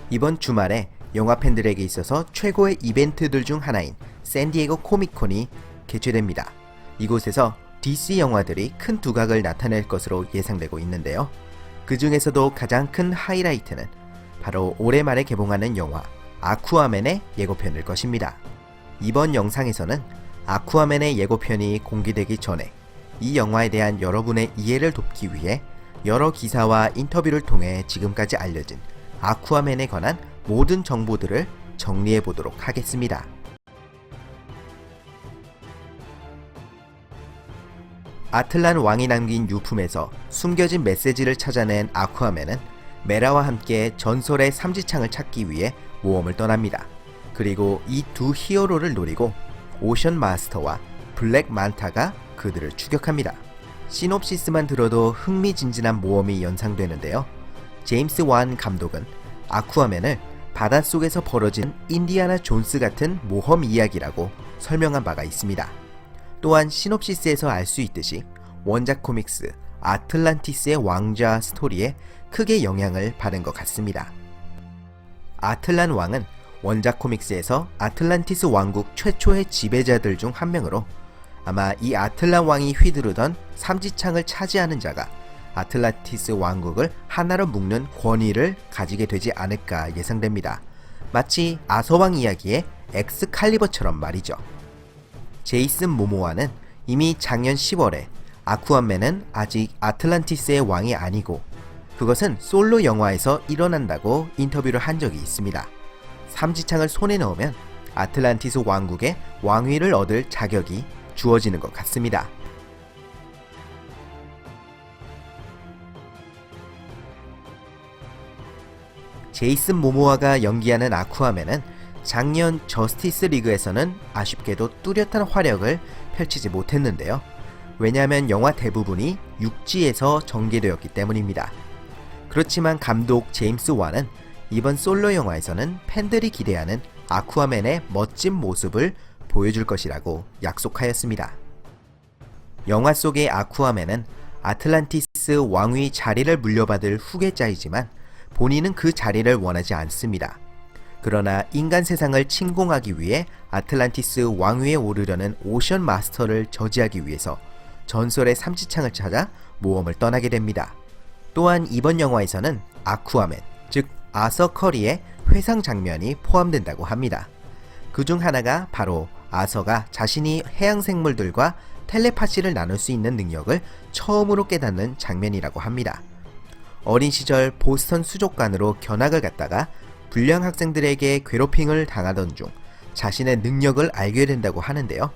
이번 주말에 영화 팬들에게 있어서 최고의 이벤트들 중 하나인 샌디에고 코믹콘이 개최됩니다. 이곳에서 DC 영화들이 큰 두각을 나타낼 것으로 예상되고 있는데요. 그 중에서도 가장 큰 하이라이트는 바로 올해 말에 개봉하는 영화 아쿠아맨의 예고편일 것입니다. 이번 영상에서는 아쿠아맨의 예고편이 공개되기 전에 이 영화에 대한 여러분의 이해를 돕기 위해 여러 기사와 인터뷰를 통해 지금까지 알려진 아쿠아맨에 관한 모든 정보들을 정리해 보도록 하겠습니다. 아틀란 왕이 남긴 유품에서 숨겨진 메시지를 찾아낸 아쿠아맨은 메라와 함께 전설의 삼지창을 찾기 위해 모험을 떠납니다. 그리고 이 두 히어로를 노리고 오션 마스터와 블랙 만타가 그들을 추격합니다. 시놉시스만 들어도 흥미진진한 모험이 연상되는데요. 제임스 완 감독은 아쿠아맨을 바닷속에서 벌어진 인디아나 존스 같은 모험 이야기라고 설명한 바가 있습니다. 또한 시놉시스에서 알 수 있듯이 원작 코믹스 아틀란티스의 왕자 스토리에 크게 영향을 받은 것 같습니다. 아틀란 왕은 원작 코믹스에서 아틀란티스 왕국 최초의 지배자들 중 한 명으로 아마 이 아틀란 왕이 휘두르던 삼지창을 차지하는 자가 아틀란티스 왕국을 하나로 묶는 권위를 가지게 되지 않을까 예상됩니다. 마치 아서왕 이야기의 엑스칼리버처럼 말이죠. 제이슨 모모아는 이미 작년 10월에 아쿠아맨은 아직 아틀란티스의 왕이 아니고 그것은 솔로 영화에서 일어난다고 인터뷰를 한 적이 있습니다. 삼지창을 손에 넣으면 아틀란티스 왕국의 왕위를 얻을 자격이 주어지는 것 같습니다. 제이슨 모모아가 연기하는 아쿠아맨은 작년 저스티스 리그에서는 아쉽게도 뚜렷한 활약을 펼치지 못했는데요. 왜냐하면 영화 대부분이 육지에서 전개되었기 때문입니다. 그렇지만 감독 제임스 완은 이번 솔로 영화에서는 팬들이 기대하는 아쿠아맨의 멋진 모습을 보여줄 것이라고 약속하였습니다. 영화 속의 아쿠아맨은 아틀란티스 왕위 자리를 물려받을 후계자이지만 본인은 그 자리를 원하지 않습니다. 그러나 인간 세상을 침공하기 위해 아틀란티스 왕위에 오르려는 오션 마스터를 저지하기 위해서 전설의 삼지창을 찾아 모험을 떠나게 됩니다. 또한 이번 영화에서는 아쿠아맨, 즉 아서 커리의 회상 장면이 포함된다고 합니다. 그중 하나가 바로 아서가 자신이 해양 생물들과 텔레파시를 나눌 수 있는 능력을 처음으로 깨닫는 장면이라고 합니다. 어린 시절 보스턴 수족관으로 견학을 갔다가 불량 학생들에게 괴롭힘을 당하던 중 자신의 능력을 알게 된다고 하는데요.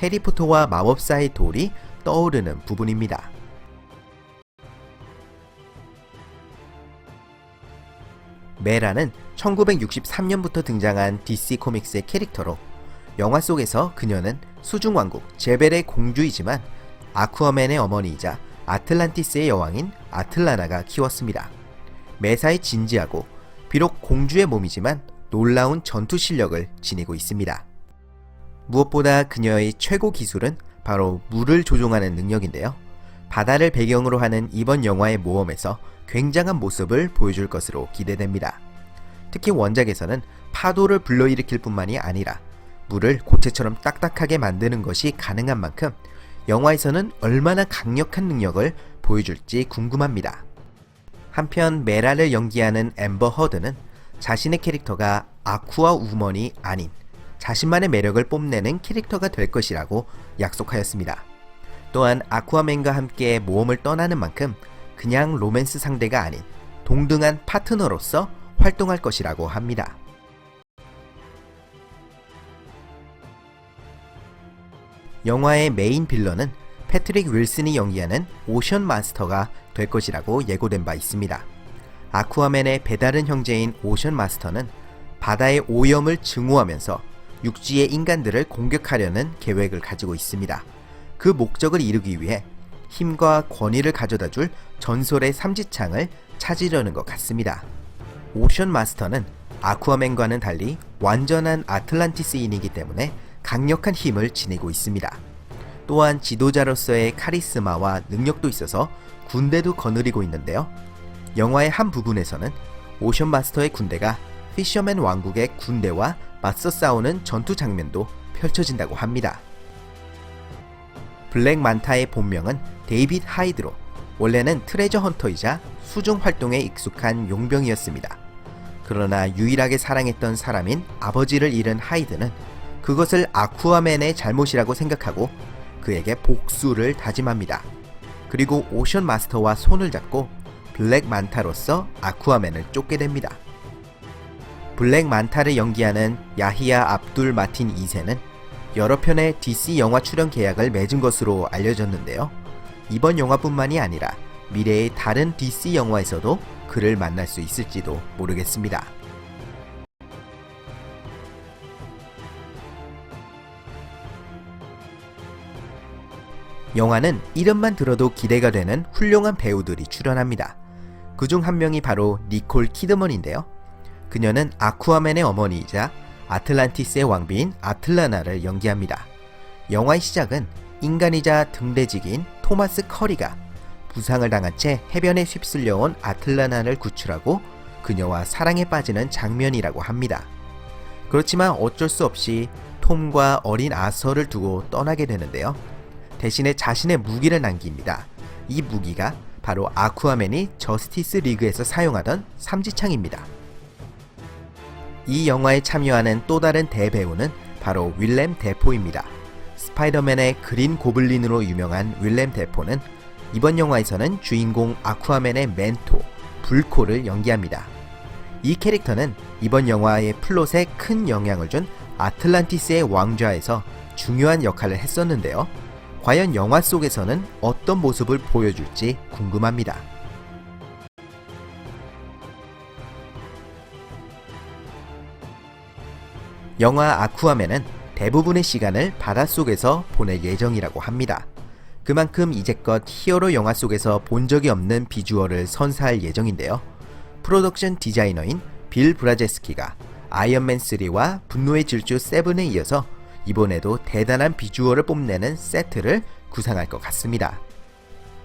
해리포터와 마법사의 돌이 떠오르는 부분입니다. 메라는 1963년부터 등장한 DC 코믹스의 캐릭터로 영화 속에서 그녀는 수중왕국 제벨의 공주이지만 아쿠아맨의 어머니이자 아틀란티스의 여왕인 아틀라나가 키웠습니다. 매사에 진지하고 비록 공주의 몸이지만 놀라운 전투 실력을 지니고 있습니다. 무엇보다 그녀의 최고 기술은 바로 물을 조종하는 능력인데요. 바다를 배경으로 하는 이번 영화의 모험에서 굉장한 모습을 보여줄 것으로 기대됩니다. 특히 원작에서는 파도를 불러일으킬 뿐만이 아니라 물을 고체처럼 딱딱하게 만드는 것이 가능한 만큼 영화에서는 얼마나 강력한 능력을 보여줄지 궁금합니다. 한편 메라를 연기하는 앰버 허드는 자신의 캐릭터가 아쿠아 우먼이 아닌 자신만의 매력을 뽐내는 캐릭터가 될 것이라고 약속하였습니다. 또한 아쿠아맨과 함께 모험을 떠나는 만큼 그냥 로맨스 상대가 아닌 동등한 파트너로서 활동할 것이라고 합니다. 영화의 메인 빌런은 패트릭 윌슨이 연기하는 오션 마스터가 될 것이라고 예고된 바 있습니다. 아쿠아맨의 배다른 형제인 오션 마스터는 바다의 오염을 증오하면서 육지의 인간들을 공격하려는 계획을 가지고 있습니다. 그 목적을 이루기 위해 힘과 권위를 가져다줄 전설의 삼지창을 찾으려는 것 같습니다. 오션 마스터는 아쿠아맨과는 달리 완전한 아틀란티스인이기 때문에 강력한 힘을 지니고 있습니다. 또한 지도자로서의 카리스마와 능력도 있어서 군대도 거느리고 있는데요. 영화의 한 부분에서는 오션 마스터의 군대가 피셔맨 왕국의 군대와 맞서 싸우는 전투 장면도 펼쳐진다고 합니다. 블랙 만타의 본명은 데이빗 하이드로 원래는 트레저 헌터이자 수중 활동에 익숙한 용병이었습니다. 그러나 유일하게 사랑했던 사람인 아버지를 잃은 하이드는 그것을 아쿠아맨의 잘못이라고 생각하고 그에게 복수를 다짐합니다. 그리고 오션 마스터와 손을 잡고 블랙 만타로서 아쿠아맨을 쫓게 됩니다. 블랙 만타를 연기하는 야히야 압둘 마틴 2세는 여러 편의 DC 영화 출연 계약을 맺은 것으로 알려졌는데요. 이번 영화뿐만이 아니라 미래의 다른 DC 영화에서도 그를 만날 수 있을지도 모르겠습니다. 영화는 이름만 들어도 기대가 되는 훌륭한 배우들이 출연합니다. 그중 한 명이 바로 니콜 키드먼인데요. 그녀는 아쿠아맨의 어머니이자 아틀란티스의 왕비인 아틀라나를 연기합니다. 영화의 시작은 인간이자 등대지기인 토마스 커리가 부상을 당한 채 해변에 휩쓸려온 아틀라나를 구출하고 그녀와 사랑에 빠지는 장면이라고 합니다. 그렇지만 어쩔 수 없이 톰과 어린 아서를 두고 떠나게 되는데요. 대신에 자신의 무기를 남깁니다. 이 무기가 바로 아쿠아맨이 저스티스 리그에서 사용하던 삼지창입니다. 이 영화에 참여하는 또 다른 대배우는 바로 윌렘 데포입니다. 스파이더맨의 그린 고블린으로 유명한 윌렘 데포는 이번 영화에서는 주인공 아쿠아맨의 멘토 불코를 연기합니다. 이 캐릭터는 이번 영화의 플롯에 큰 영향을 준 아틀란티스의 왕좌에서 중요한 역할을 했었는데요. 과연 영화 속에서는 어떤 모습을 보여줄지 궁금합니다. 영화 아쿠아맨은 대부분의 시간을 바닷속에서 보낼 예정이라고 합니다. 그만큼 이제껏 히어로 영화 속에서 본 적이 없는 비주얼을 선사할 예정인데요. 프로덕션 디자이너인 빌 브라제스키가 아이언맨 3와 분노의 질주 7에 이어서 이번에도 대단한 비주얼을 뽐내는 세트를 구상할 것 같습니다.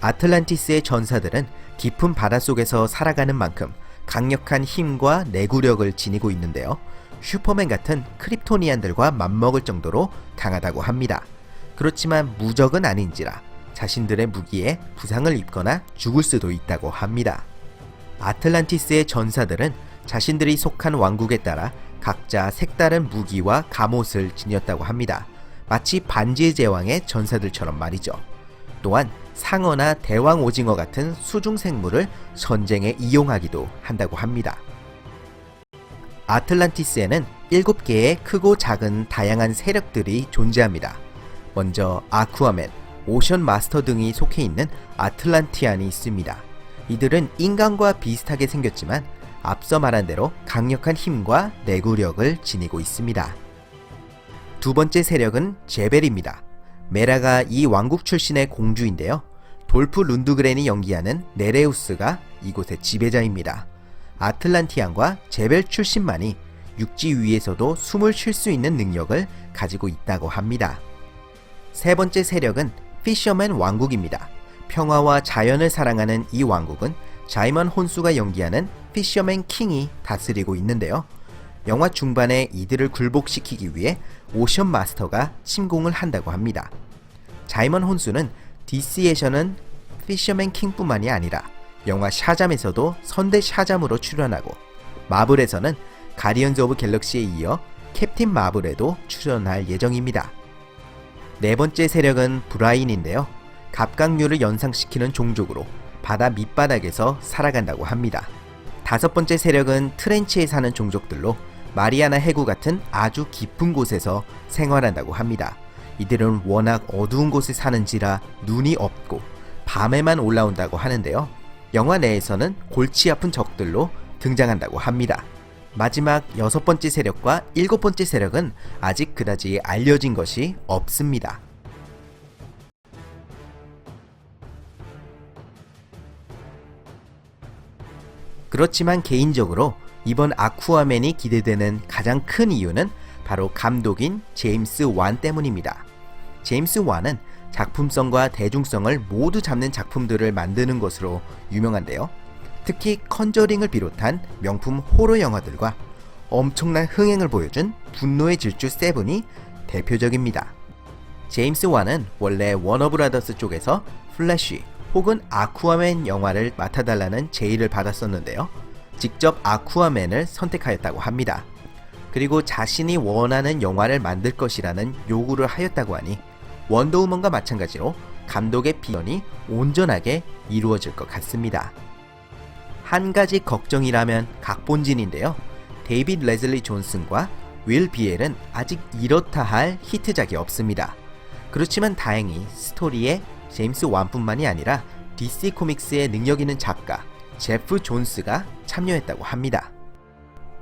아틀란티스의 전사들은 깊은 바닷속에서 살아가는 만큼 강력한 힘과 내구력을 지니고 있는데요. 슈퍼맨 같은 크립토니안들과 맞먹을 정도로 강하다고 합니다. 그렇지만 무적은 아닌지라 자신들의 무기에 부상을 입거나 죽을 수도 있다고 합니다. 아틀란티스의 전사들은 자신들이 속한 왕국에 따라 각자 색다른 무기와 갑옷을 지녔다고 합니다. 마치 반지의 제왕의 전사들처럼 말이죠. 또한 상어나 대왕 오징어 같은 수중 생물을 전쟁에 이용하기도 한다고 합니다. 아틀란티스에는 7개의 크고 작은 다양한 세력들이 존재합니다. 먼저 아쿠아맨, 오션 마스터 등이 속해 있는 아틀란티안이 있습니다. 이들은 인간과 비슷하게 생겼지만 앞서 말한 대로 강력한 힘과 내구력을 지니고 있습니다. 두 번째 세력은 제벨입니다. 메라가 이 왕국 출신의 공주인데요. 돌프 룬드그렌이 연기하는 네레우스가 이곳의 지배자입니다. 아틀란티안과 제벨 출신만이 육지 위에서도 숨을 쉴 수 있는 능력을 가지고 있다고 합니다. 세 번째 세력은 피셔맨 왕국입니다. 평화와 자연을 사랑하는 이 왕국은 자이먼 혼수가 연기하는 피셔맨 킹이 다스리고 있는데요. 영화 중반에 이들을 굴복시키기 위해 오션 마스터가 침공을 한다고 합니다. 자이먼 혼수는 DC에서는 피셔맨 킹뿐만이 아니라 영화 샤잠에서도 선대 샤잠으로 출연하고 마블에서는 가디언즈 오브 갤럭시에 이어 캡틴 마블에도 출연할 예정입니다. 네 번째 세력은 브라인인데요. 갑각류를 연상시키는 종족으로 바다 밑바닥에서 살아간다고 합니다. 다섯 번째 세력은 트렌치에 사는 종족들로 마리아나 해구 같은 아주 깊은 곳에서 생활한다고 합니다. 이들은 워낙 어두운 곳에 사는지라 눈이 없고 밤에만 올라온다고 하는데요. 영화 내에서는 골치 아픈 적들로 등장한다고 합니다. 마지막 여섯 번째 세력과 일곱 번째 세력은 아직 그다지 알려진 것이 없습니다. 그렇지만 개인적으로 이번 아쿠아맨이 기대되는 가장 큰 이유는 바로 감독인 제임스 완 때문입니다. 제임스 완은 작품성과 대중성을 모두 잡는 작품들을 만드는 것으로 유명한데요. 특히 컨저링을 비롯한 명품 호러 영화들과 엄청난 흥행을 보여준 분노의 질주 세븐이 대표적입니다. 제임스 완은 원래 워너브라더스 쪽에서 플래시 혹은 아쿠아맨 영화를 맡아달라는 제의를 받았었는데요. 직접 아쿠아맨을 선택하였다고 합니다. 그리고 자신이 원하는 영화를 만들 것이라는 요구를 하였다고 하니 원더우먼과 마찬가지로 감독의 비전이 온전하게 이루어질 것 같습니다. 한 가지 걱정이라면 각본진인데요. 데이빗 레즐리 존슨과 윌 비엘은 아직 이렇다 할 히트작이 없습니다. 그렇지만 다행히 스토리에 제임스 완뿐만이 아니라 DC 코믹스의 능력 있는 작가 제프 존스가 참여했다고 합니다.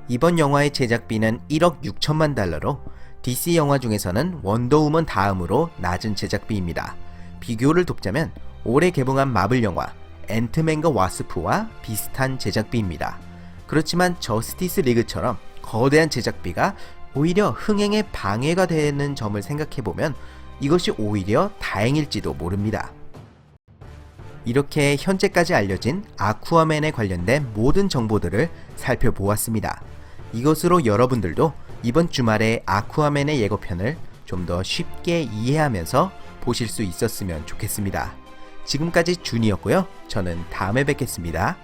이번 영화의 제작비는 1억 6천만 달러로 DC 영화 중에서는 원더우먼 다음으로 낮은 제작비입니다. 비교를 돕자면 올해 개봉한 마블 영화 앤트맨과 와스프와 비슷한 제작비입니다. 그렇지만 저스티스 리그처럼 거대한 제작비가 오히려 흥행에 방해가 되는 점을 생각해보면 이것이 오히려 다행일지도 모릅니다. 이렇게 현재까지 알려진 아쿠아맨에 관련된 모든 정보들을 살펴보았습니다. 이것으로 여러분들도 이번 주말에 아쿠아맨의 예고편을 좀 더 쉽게 이해하면서 보실 수 있었으면 좋겠습니다. 지금까지 준이었고요. 저는 다음에 뵙겠습니다.